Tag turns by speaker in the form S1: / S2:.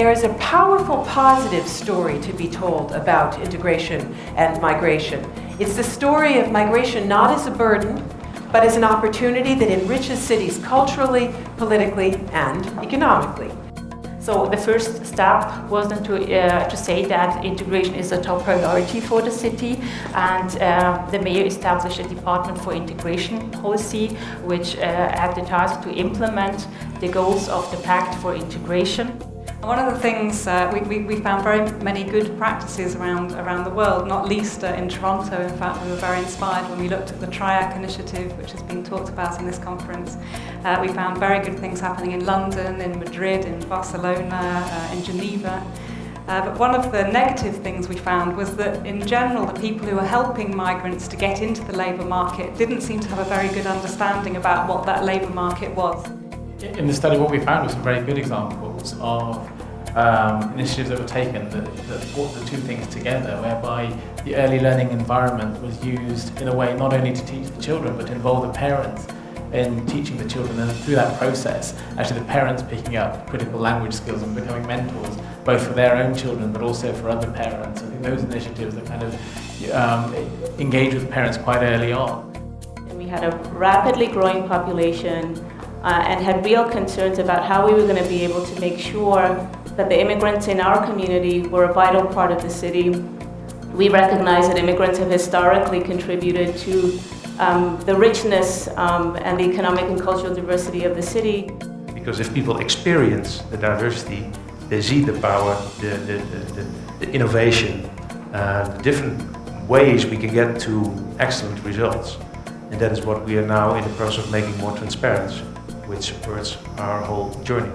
S1: there is a powerful positive story to be told about integration and migration. It's the story of migration not as a burden, but as an opportunity that enriches cities culturally, politically, and economically.
S2: So the first step wasn't to say that integration is a top priority for the city, and the mayor established a department for integration policy, which had the task to implement the goals of the Pact for Integration.
S3: One of the things we found very many good practices around the world, not least in Toronto. In fact, we were very inspired when we looked at the Triac initiative, which has been talked about in this conference. We found very good things happening in London, in Madrid, in Barcelona, in Geneva. But one of the negative things we found was that in general the people who were helping migrants to get into the labour market didn't seem to have a very good understanding about what that labour market was.
S4: In the study, what we found was some very good examples of initiatives that were taken that brought the two things together, whereby the early learning environment was used in a way not only to teach the children, but to involve the parents in teaching the children, and through that process, actually the parents picking up critical language skills and becoming mentors, both for their own children, but also for other parents. I think those initiatives that kind of engage with parents quite early on.
S2: And we had a rapidly growing population, and had real concerns about how we were going to be able to make sure that the immigrants in our community were a vital part of the city. We recognize that immigrants have historically contributed to the richness and the economic and cultural diversity of the city.
S5: Because if people experience the diversity, they see the power, the innovation, the different ways we can get to excellent results. And that is what we are now in the process of making more transparent, which supports our whole journey.